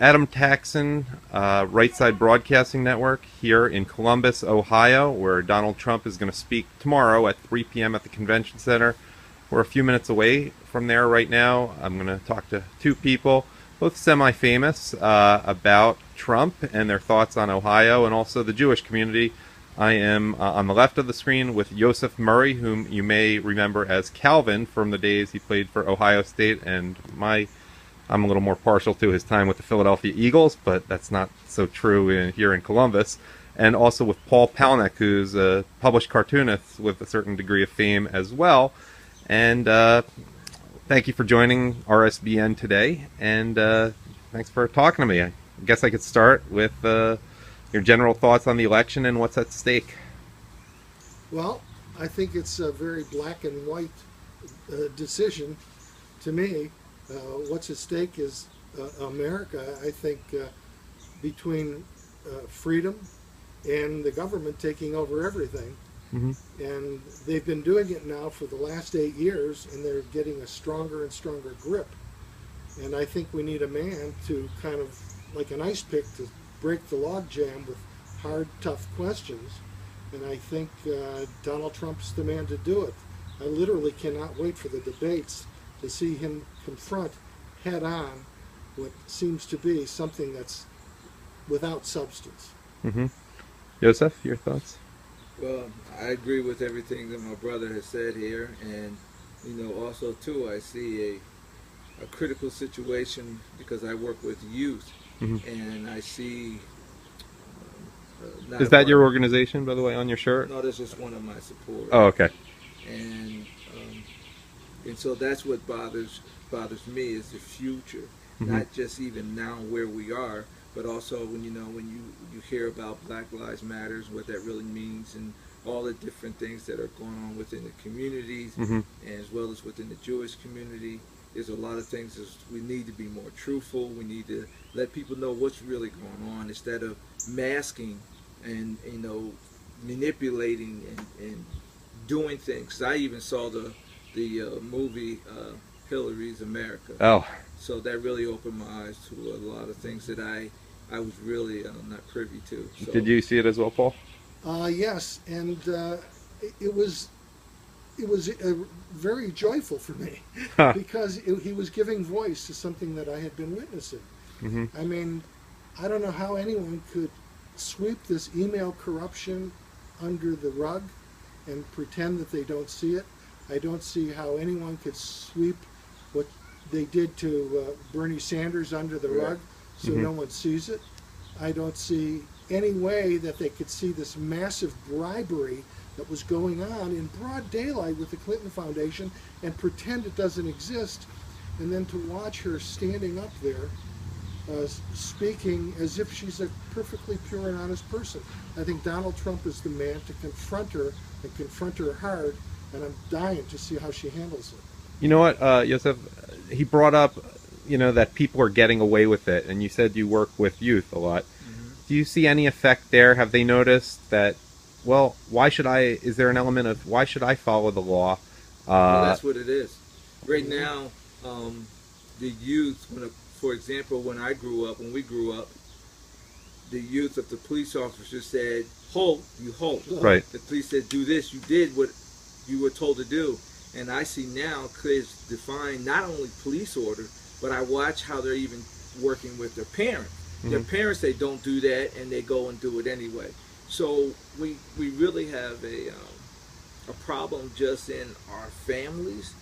Adam Taxon, Right Side Broadcasting Network, here in Columbus, Ohio, where Donald Trump is going to speak tomorrow at 3 p.m. at the Convention Center. We're a few minutes away from there right now. I'm going to talk to two people, both semi-famous, about Trump and their thoughts on Ohio and also the Jewish community. I am on the left of the screen with Yosef Murray, whom you may remember as Calvin from the days he played for Ohio State, and I'm a little more partial to his time with the Philadelphia Eagles, but that's not so true here in Columbus. And also with Paul Palnick, who's a published cartoonist with a certain degree of fame as well. And thank you for joining RSBN today, and thanks for talking to me. I guess I could start with your general thoughts on the election and what's at stake. Well, I think it's a very black and white decision to me. What's at stake is America, I think, between freedom and the government taking over everything. Mm-hmm. And they've been doing it now for the last 8 years, and they're getting a stronger and stronger grip. And I think we need a man to kind of, like an ice pick, to break the logjam with hard, tough questions. And I think Donald Trump's the man to do it. I literally cannot wait for the debates to see him confront head-on what seems to be something that's without substance. Mm-hmm. Joseph, your thoughts? Well, I agree with everything that my brother has said here, and also too, I see a critical situation because I work with youth, mm-hmm. and I see. Is that your organization, by the way, on your shirt? No, that's just one of my supporters. Oh, okay. And so that's what bothers me is the future, mm-hmm. not just even now where we are, but also when you hear about Black Lives Matters, what that really means, and all the different things that are going on within the communities, mm-hmm. and as well as within the Jewish community. There's a lot of things that we need to be more truthful. We need to let people know what's really going on instead of masking and manipulating and doing things. I even saw the movie Hillary's America. Oh. So that really opened my eyes to a lot of things that I was really not privy to. So. Did you see it as well, Paul? Yes, and it was very joyful for me because he was giving voice to something that I had been witnessing. Mm-hmm. I mean, I don't know how anyone could sweep this email corruption under the rug and pretend that they don't see it. I don't see how anyone could sweep what they did to Bernie Sanders under the rug so mm-hmm. no one sees it. I don't see any way that they could see this massive bribery that was going on in broad daylight with the Clinton Foundation and pretend it doesn't exist, and then to watch her standing up there speaking as if she's a perfectly pure and honest person. I think Donald Trump is the man to confront her and confront her hard, and I'm dying to see how she handles it. You know what, Yosef, he brought up, that people are getting away with it, and you said you work with youth a lot. Mm-hmm. Do you see any effect there? Have they noticed that, well, is there an element of why should I follow the law? Well, that's what it is. Right now, the youth, for example, when we grew up, the youth of the police officers said, halt, you halt. Right. The police said, do this, you did what you were told to do. And I see now kids define not only police order, but I watch how they're even working with their parents. Mm-hmm. Their parents say don't do that, and they go and do it anyway. So we really have a problem just in our families,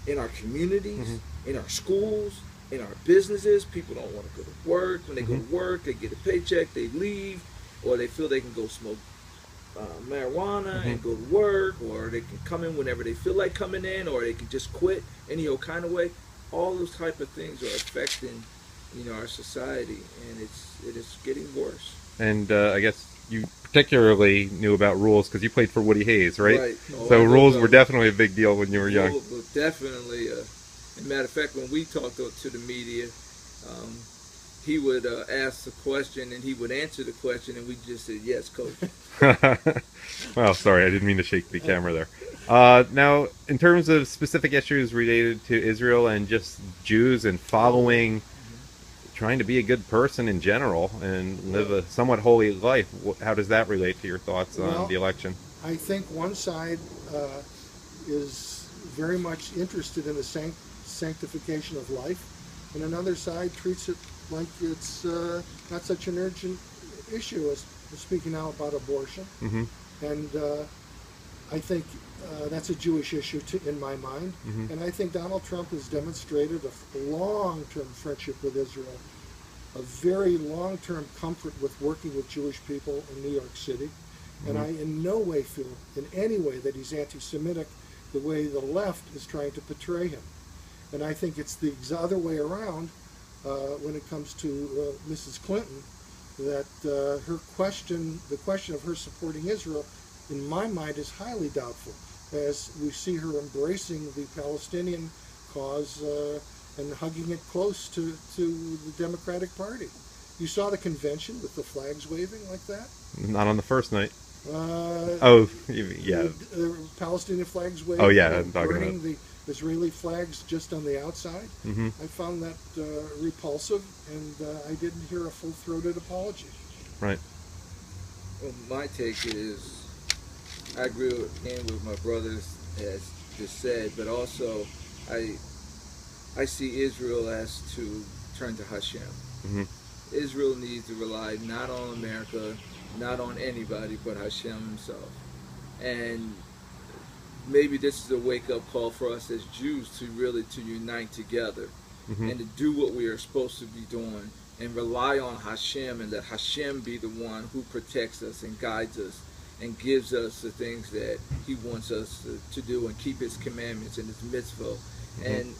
in our communities, mm-hmm. in our schools, in our businesses. People don't want to go to work. When they mm-hmm. go to work, they get a paycheck, they leave, or they feel they can go smoke marijuana mm-hmm. and go to work, or they can come in whenever they feel like coming in, or they can just quit any old kind of way. All those type of things are affecting, our society, and it is getting worse. And I guess you particularly knew about rules because you played for Woody Hayes, right? Right. So rules were definitely a big deal when you were young. Rules were definitely. As a matter of fact, when we talked to the media, he would ask the question and he would answer the question, and we just said, yes, coach. Well, sorry, I didn't mean to shake the camera there. Now, in terms of specific issues related to Israel and just Jews and following trying to be a good person in general and live a somewhat holy life. How does that relate to your thoughts on the election? I think one side is very much interested in the sanctification of life, and another side treats it like it's not such an urgent issue as speaking now about abortion. Mm-hmm. And I think that's a Jewish issue in my mind. Mm-hmm. And I think Donald Trump has demonstrated a long-term friendship with Israel, a very long-term comfort with working with Jewish people in New York City. And I in no way feel, in any way, that he's anti-Semitic the way the left is trying to portray him. And I think it's the other way around when it comes to Mrs. Clinton, that the question of her supporting Israel, in my mind, is highly doubtful, as we see her embracing the Palestinian cause and hugging it close to the Democratic Party. You saw the convention with the flags waving like that? Not on the first night. Yeah. The Palestinian flags waving. Oh, yeah, I'm talking burning about the Israeli flags just on the outside. Mm-hmm. I found that repulsive, and I didn't hear a full-throated apology. Right. Well, my take is, I agree with my brothers as just said, but also I see Israel as to turn to Hashem. Mm-hmm. Israel needs to rely not on America, not on anybody, but Hashem himself. And maybe this is a wake-up call for us as Jews to really to unite together and to do what we are supposed to be doing and rely on Hashem, and let Hashem be the one who protects us and guides us and gives us the things that he wants us to do, and keep his commandments and his mitzvah. And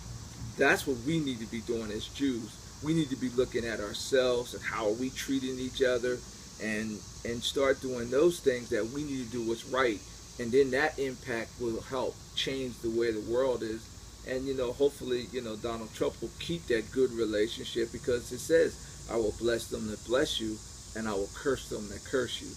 that's what we need to be doing as Jews. We need to be looking at ourselves and how are we treating each other, and start doing those things that we need to do what's right. And then that impact will help change the way the world is. And, hopefully, Donald Trump will keep that good relationship, because it says, I will bless them that bless you, and I will curse them that curse you.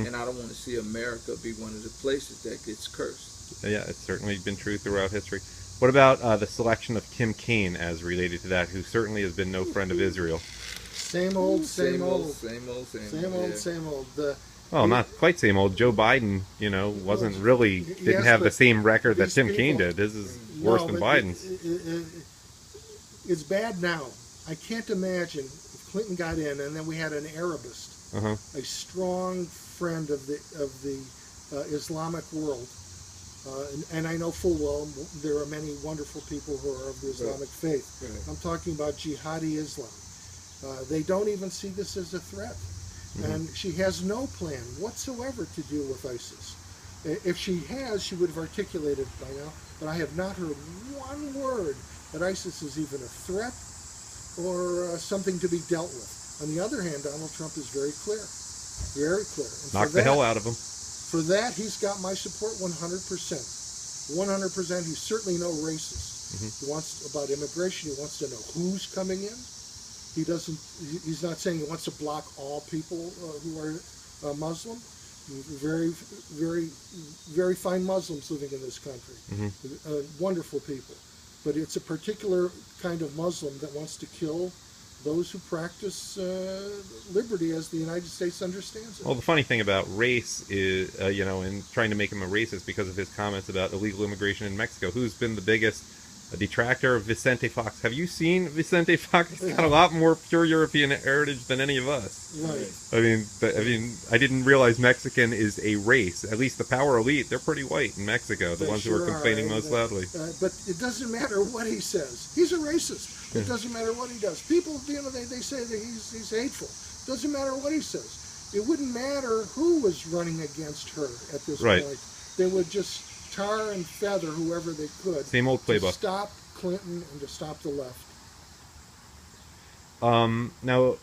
And I don't want to see America be one of the places that gets cursed. Yeah, it's certainly been true throughout history. What about the selection of Tim Kaine as related to that, who certainly has been no friend of Israel? Same old. Well, not quite same old. Joe Biden, wasn't really, didn't have the same record that Tim Kaine did. His is worse than Biden's. It's bad now. I can't imagine if Clinton got in and then we had an Arabist, a strong friend of the Islamic world. And I know full well there are many wonderful people who are of the Islamic faith. I'm talking about jihadi Islam. They don't even see this as a threat. And she has no plan whatsoever to deal with ISIS. If she has, she would have articulated by now, but I have not heard one word that ISIS is even a threat or something to be dealt with. On the other hand, Donald Trump is very clear. Very clear. And knock the hell out of him. For that, he's got my support 100%. 100%. He's certainly no racist. He wants, about immigration, he wants to know who's coming in. He's not saying he wants to block all people who are Muslim. Very, very, very fine Muslims living in this country. Wonderful people. But it's a particular kind of Muslim that wants to kill those who practice liberty as the United States understands it. Well, the funny thing about race is, in trying to make him a racist because of his comments about illegal immigration in Mexico, who's been the biggest detractor of Vicente Fox? Have you seen Vicente Fox? He's got a lot more pure European heritage than any of us. Right. I didn't realize Mexican is a race. At least the power elite, they're pretty white in Mexico, the ones who are complaining most loudly. But it doesn't matter what he says. He's a racist. It doesn't matter what he does. People, they say that he's hateful. It doesn't matter what he says. It wouldn't matter who was running against her at this point. They would just tar and feather whoever they could. Same old playbook. To stop Clinton and to stop the left. Now,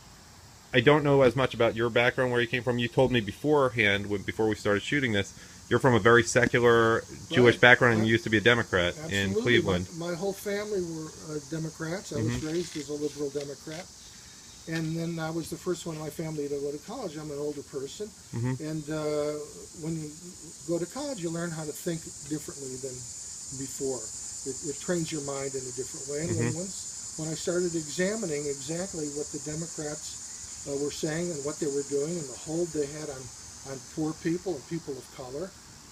I don't know as much about your background, where you came from. You told me beforehand, before we started shooting this, you're from a very secular Jewish background, and you used to be a Democrat in Cleveland. My whole family were Democrats. I was raised as a liberal Democrat. And then I was the first one in my family to go to college. I'm an older person. And when you go to college, you learn how to think differently than before. It trains your mind in a different way. And when I started examining exactly what the Democrats were saying and what they were doing and the hold they had on poor people and people of color,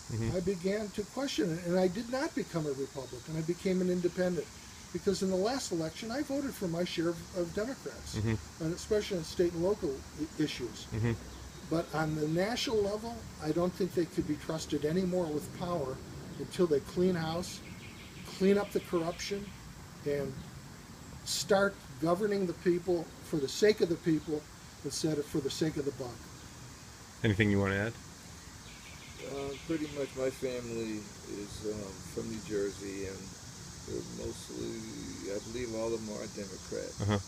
Hmm. I began to question it. And I did not become a Republican. I became an independent. Because in the last election, I voted for my share of Democrats, Hmm. and especially on state and local issues. Hmm. But on the national level, I don't think they could be trusted anymore with power until they clean house, clean up the corruption, and start governing the people for the sake of the people instead of for the sake of the buck. Anything you want to add? Pretty much my family is from New Jersey, and they're mostly, I believe all of them are Democrats. Uh-huh.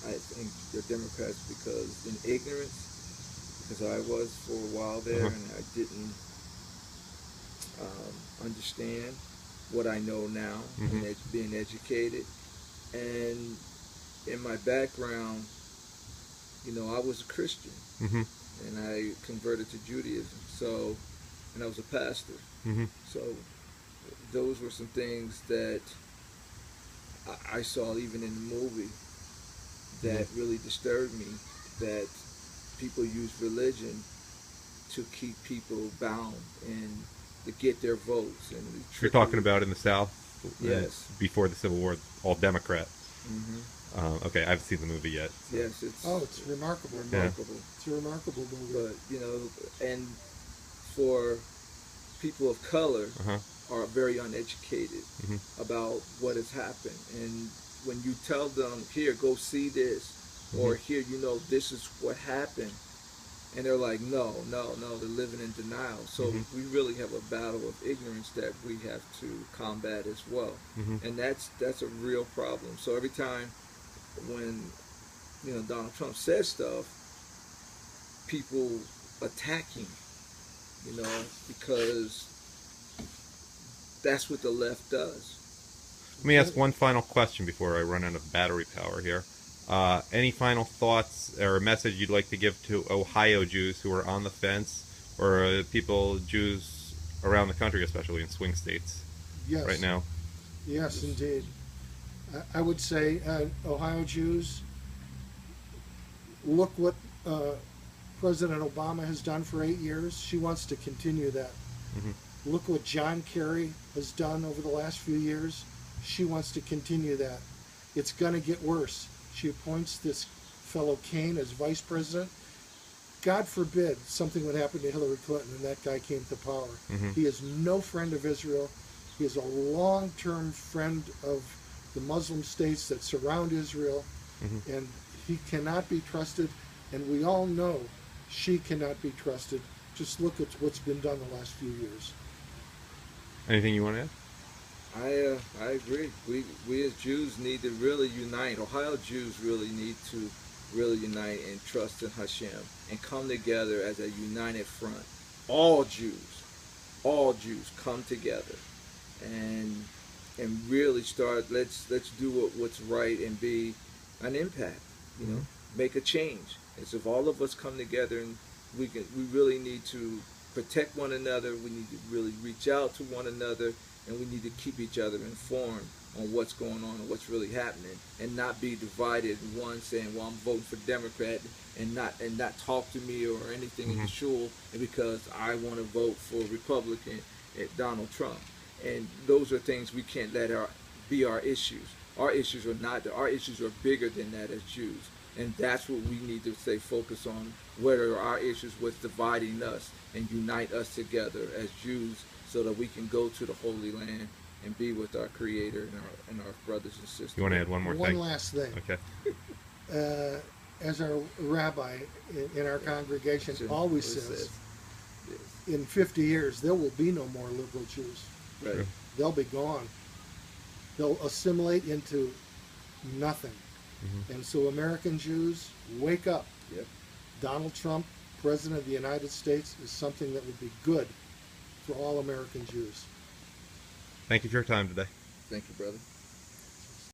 I think they're Democrats because in ignorance, because I was for a while there, Uh-huh. and I didn't understand what I know now, Mhm. and being educated. And in my background, I was a Christian, Hmm. and I converted to Judaism. So, and I was a pastor. Hmm. So, those were some things that I saw even in the movie that really disturbed me. That people use religion to keep people bound and to get their votes. And You're talking about in the South? Yes. Before the Civil War, all Democrat. Mm-hmm. Okay, I haven't seen the movie yet. So. Yes, it's It's remarkable. remarkable. It's a remarkable movie. But and for people of color Uh-huh. are very uneducated Mhm. about what has happened, and when you tell them, here, go see this, or here, this is what happened, and they're like, no, they're living in denial. So we really have a battle of ignorance that we have to combat as well. And that's a real problem. So every time when Donald Trump says stuff, people attack him, because that's what the left does. Let me ask one final question before I run out of battery power here. Any final thoughts or a message you'd like to give to Ohio Jews who are on the fence, or Jews around the country, especially in swing states Yes. right now? Yes, indeed. I would say, Ohio Jews, look what President Obama has done for 8 years. She wants to continue that. Look what John Kerry has done over the last few years. She wants to continue that. It's going to get worse. She appoints this fellow Kane as vice president. God forbid something would happen to Hillary Clinton and that guy came to power. He is no friend of Israel. He is a long-term friend of the Muslim states that surround Israel, and he cannot be trusted, and we all know she cannot be trusted. Just look at what's been done the last few years. Anything you want to add? I agree. We as Jews need to really unite. Ohio Jews really need to really unite and trust in Hashem and come together as a united front. All Jews come together and really start. Let's do what's right and be an impact. Make a change. As if all of us come together, and we really need to protect one another. We need to really reach out to one another, and we need to keep each other informed on what's going on and what's really happening, and not be divided. One saying, "Well, I'm voting for Democrat," and not talk to me or anything in the shul, and because I want to vote for Republican Donald Trump. And those are things we can't let be our issues. Our issues are not. Our issues are bigger than that as Jews. And that's what we need to stay focused on, whether our issues was dividing us and unite us together as Jews so that we can go to the Holy Land and be with our Creator and our brothers and sisters. You want to add one more thing? One last thing. Okay. As our rabbi in our congregation always says, in 50 years, there will be no more liberal Jews. Right. Sure. They'll be gone. They'll assimilate into nothing. And so American Jews, wake up. Yep. Donald Trump, President of the United States, is something that would be good for all American Jews. Thank you for your time today. Thank you, brother.